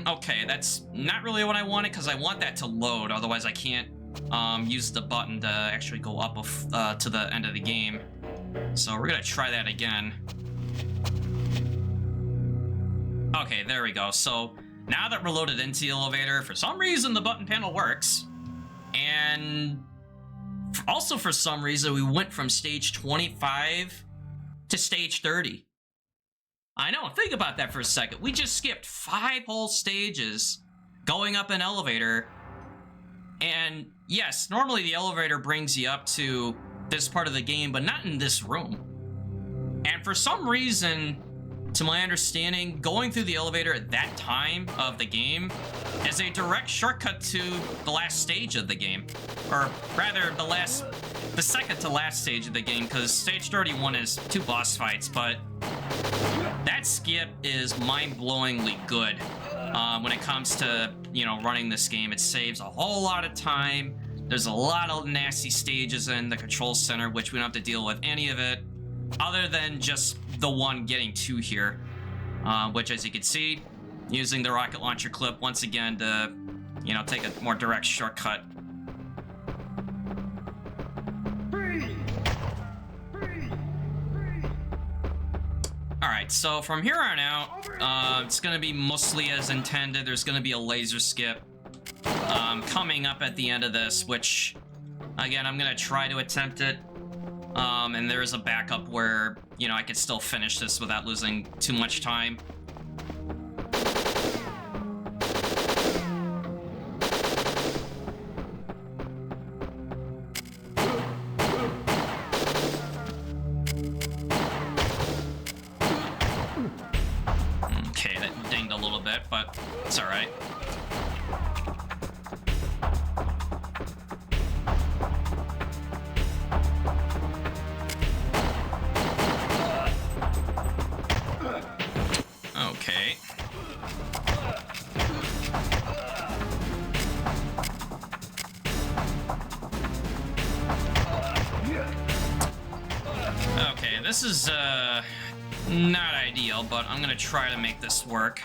Okay, that's not really what I wanted because I want that to load, otherwise I can't use the button to actually go up to the end of the game. So we're gonna try that again. Okay, there we go. So now that we're loaded into the elevator, for some reason the button panel works. And Also, for some reason, we went from stage 25 to stage 30. I know, think about that for a second. We just skipped 5 whole stages going up an elevator. And yes, normally the elevator brings you up to this part of the game, but not in this room. And for some reason, to my understanding, going through the elevator at that time of the game is a direct shortcut to the last stage of the game. Or rather, the second to last stage of the game, because stage 31 is 2 boss fights, but that skip is mind-blowingly good when it comes to, you know, running this game. It saves a whole lot of time. There's a lot of nasty stages in the control center, which we don't have to deal with any of it, other than just the one getting to here, which, as you can see, using the rocket launcher clip once again to, you know, take a more direct shortcut. Alright, so from here on out, it's going to be mostly as intended. There's going to be a laser skip coming up at the end of this, which, again, I'm going to try to attempt it. And there is a backup where, you know, I could still finish this without losing too much time. Okay, that dinged a little bit, but it's alright. Okay. Okay, this is not ideal, but I'm gonna try to make this work.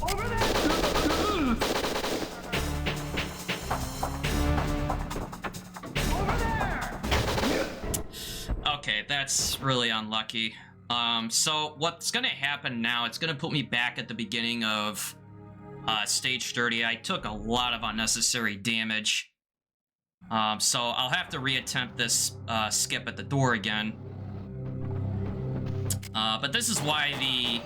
Over there! Over there! Okay, that's really unlucky. So what's gonna happen now, it's gonna put me back at the beginning of stage 30. I took a lot of unnecessary damage. So I'll have to reattempt this skip at the door again. But this is why the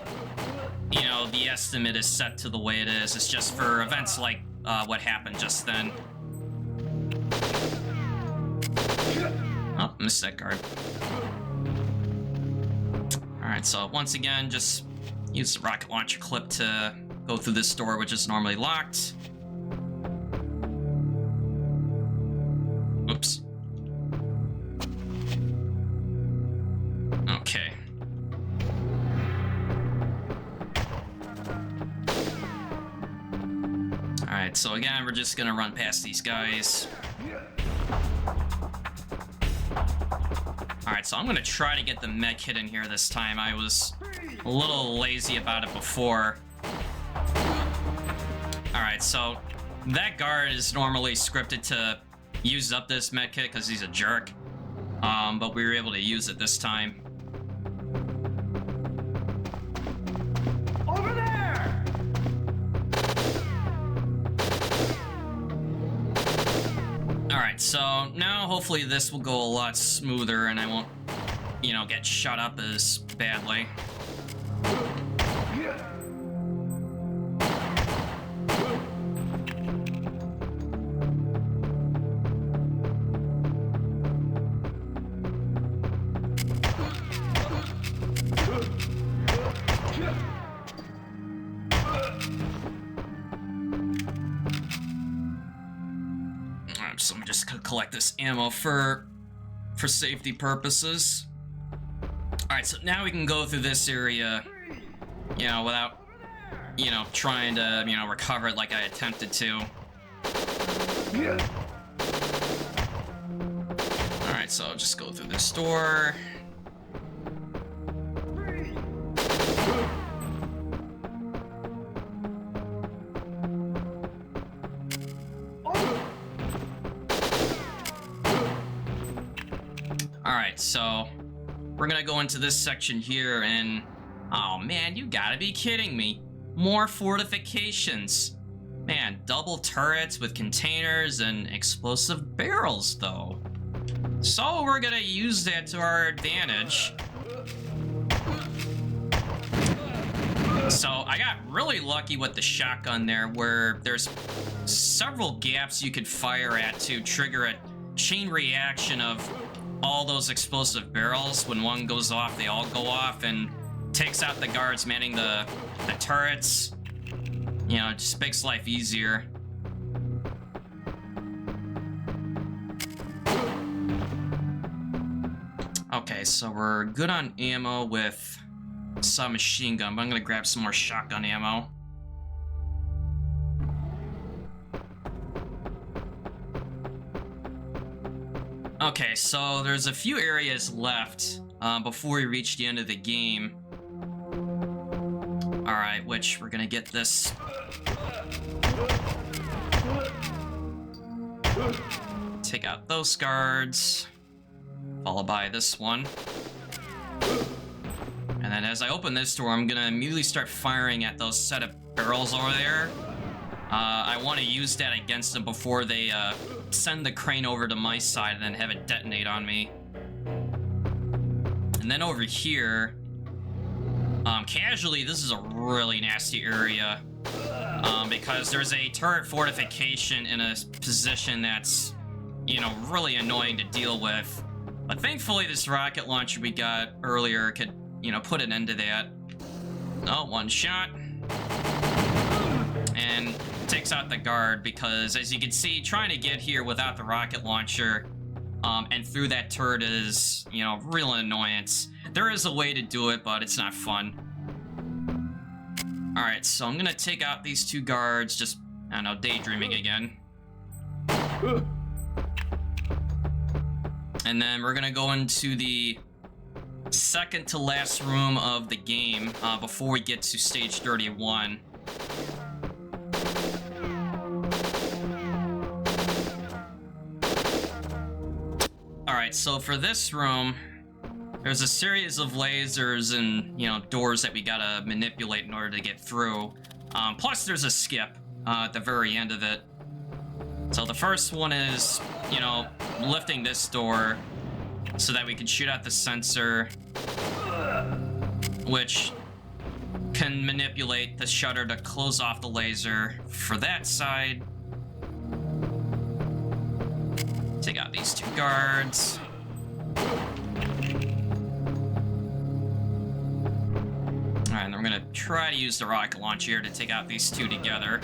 estimate is set to the way it is. It's just for events like what happened just then. Oh, missed that guard. Alright, so once again, just use the rocket launcher clip to go through this door, which is normally locked. Oops. Okay. Alright, so again, we're just gonna run past these guys. Alright, so I'm gonna try to get the mech hit in here this time. I was a little lazy about it before. Alright, so that guard is normally scripted to use up this med kit because he's a jerk. But we were able to use it this time. Over there! Alright, so now hopefully this will go a lot smoother and I won't, you know, get shut up as badly. So I'm just gonna collect this ammo for safety purposes. Alright, so now we can go through this area, you know, without, you know, trying to, you know, recover it like I attempted to. Alright, so I'll just go through this door. Alright, so we're gonna go into this section here and... Oh man, you gotta be kidding me. more fortifications. Man, double turrets with containers and explosive barrels, though. So we're gonna use that to our advantage. So I got really lucky with the shotgun there, where there's several gaps you could fire at to trigger a chain reaction of all those explosive barrels. When one goes off, they all go off, and takes out the guards manning the turrets. You know, it just makes life easier. Okay, so we're good on ammo with submachine gun, but I'm gonna grab some more shotgun ammo. Okay, so there's a few areas left before we reach the end of the game. Alright, which we're gonna get this. Take out those guards, followed by this one. And then as I open this door, I'm gonna immediately start firing at those set of barrels over there. I want to use that against them before they send the crane over to my side and then have it detonate on me. And then over here, casually, this is a really nasty area because there's a turret fortification in a position that's, you know, really annoying to deal with. But thankfully, this rocket launcher we got earlier could, you know, put an end to that. Oh, one shot. And takes out the guard because, as you can see, trying to get here without the rocket launcher and through that turret is, you know, real annoyance. There is a way to do it, but it's not fun. Alright, so I'm gonna take out these two guards, just, I don't know, daydreaming again. And then we're gonna go into the second to last room of the game before we get to stage 31. Alright, so for this room, there's a series of lasers and, you know, doors that we gotta manipulate in order to get through. Plus there's a skip at the very end of it. So the first one is, you know, lifting this door so that we can shoot out the sensor, which can manipulate the shutter to close off the laser for that side. Take out these two guards. Alright, and we're gonna try to use the rocket launcher here to take out these two together,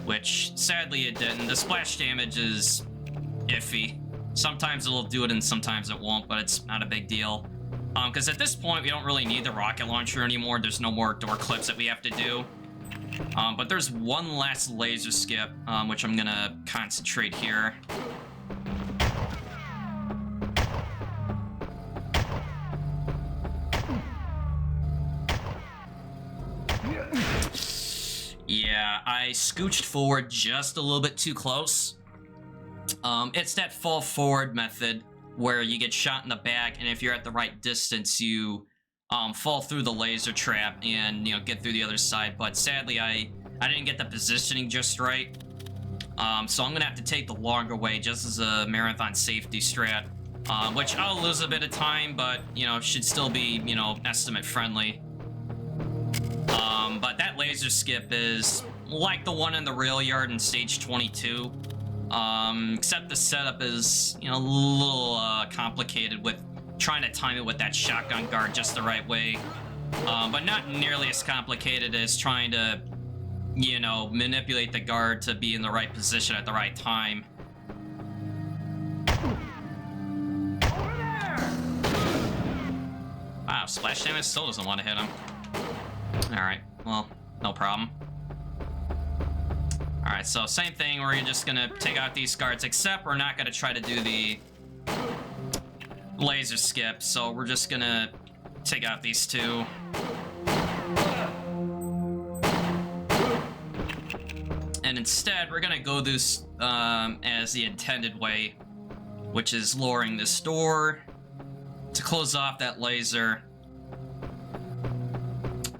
which sadly it didn't. The splash damage is iffy. Sometimes it'll do it and sometimes it won't, but it's not a big deal. Because at this point we don't really need the rocket launcher anymore. There's no more door clips that we have to do. But there's one last laser skip, which I'm gonna concentrate here. Yeah, I scooched forward just a little bit too close. It's that fall forward method where you get shot in the back, and if you're at the right distance, you fall through the laser trap and, you know, get through the other side. But sadly, I didn't get the positioning just right. So I'm gonna have to take the longer way just as a marathon safety strat, which I'll lose a bit of time, but, you know, should still be, you know, estimate friendly. But that laser skip is like the one in the rail yard in stage 22, except the setup is, you know, a little complicated with trying to time it with that shotgun guard just the right way, but not nearly as complicated as trying to, you know, manipulate the guard to be in the right position at the right time. Over there! Wow, splash damage still doesn't want to hit him. Alright, well, no problem. Alright, so same thing, we're just gonna take out these guards, except we're not gonna try to do the laser skip, so we're just gonna take out these two. And instead, we're gonna go this as the intended way, which is lowering this door to close off that laser.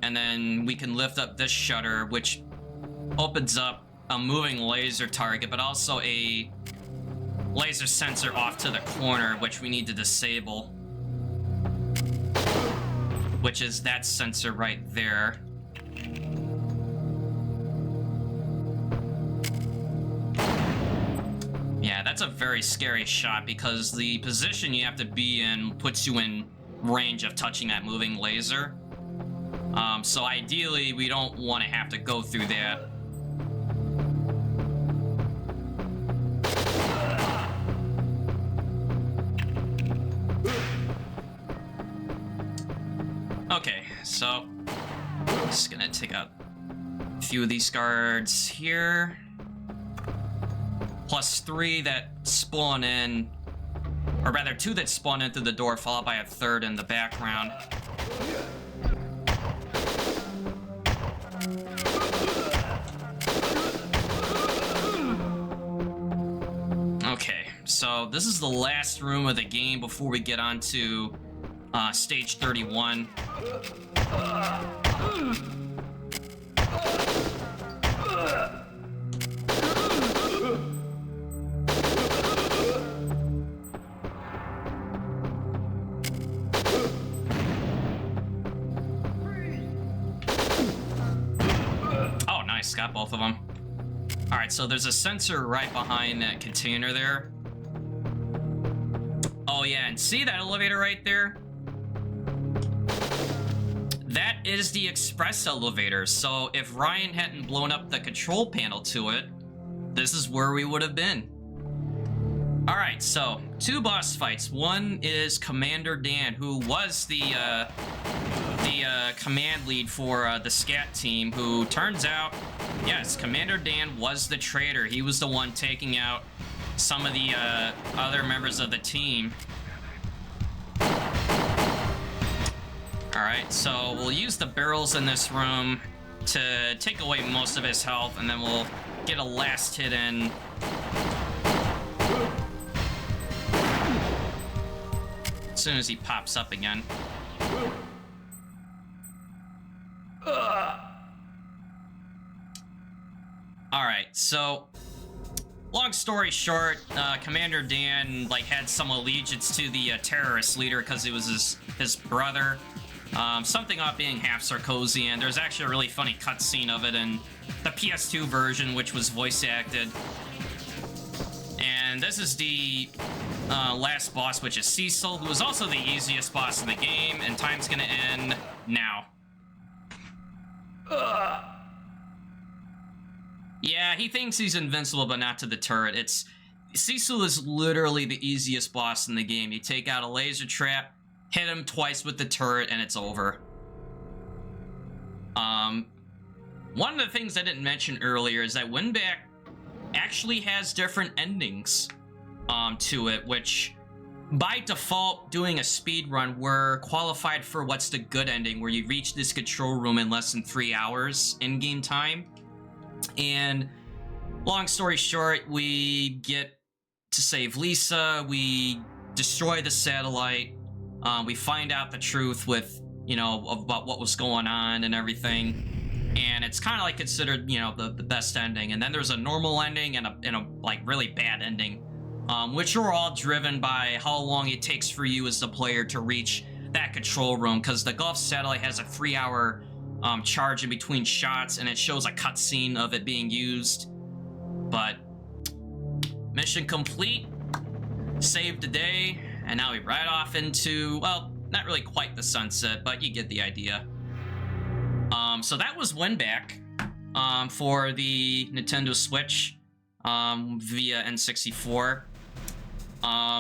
And and then we can lift up this shutter, which opens up a moving laser target, but also a laser sensor off to the corner, which we need to disable, which is that sensor right there. Yeah, that's a very scary shot because the position you have to be in puts you in range of touching that moving laser. So ideally, we don't want to have to go through that. Okay, so just gonna take out a few of these guards here. +3 that spawn in, or rather 2 that spawn in through the door, followed by a 3rd in the background. Okay, so this is the last room of the game before we get on to stage 31. Oh, nice, got both of them. All right, so there's a sensor right behind that container there. Oh yeah, and see that elevator right there? That is the express elevator, so if Ryan hadn't blown up the control panel to it, this is where we would have been. All right, so 2 boss fights. One is Commander Dan, who was the command lead for the SCAT team, who turns out, yes, Commander Dan was the traitor. He was the one taking out some of the other members of the team. Alright, so we'll use the barrels in this room to take away most of his health, and then we'll get a last hit in. As soon as he pops up again. Alright, so long story short, Commander Dan had some allegiance to the terrorist leader because it was his brother. Something about being half Sarkozy, and there's actually a really funny cutscene of it in the PS2 version, which was voice acted. And this is the last boss, which is Cecile, who is also the easiest boss in the game, and time's gonna end now. Yeah, he thinks he's invincible, but not to the turret. Cecile is literally the easiest boss in the game. You take out a laser trap, hit him twice with the turret, and it's over. One of the things I didn't mention earlier is that Winback actually has different endings to it, which by default, doing a speed run, we're qualified for what's the good ending, where you reach this control room in less than 3 hours in-game time. And long story short, we get to save Lisa, we destroy the satellite, we find out the truth with, about what was going on and everything. And it's kind of considered, the best ending. And then there's a normal ending and a really bad ending, which are all driven by how long it takes for you as the player to reach that control room, because the Gulf satellite has a 3-hour charge in between shots, and it shows a cutscene of it being used. But mission complete, saved the day, and now we ride off into, well, not really quite the sunset, but you get the idea. So that was Winback for the Nintendo Switch via N64.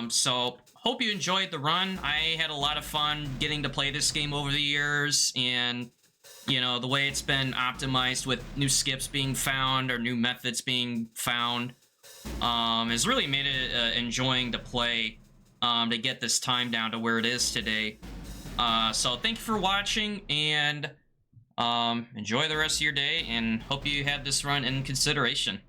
So hope you enjoyed the run. I had a lot of fun getting to play this game over the years, and the way it's been optimized with new skips being found or new methods being found has really made it enjoying to play, to get this time down to where it is today. So thank you for watching, and enjoy the rest of your day, and hope you had this run in consideration.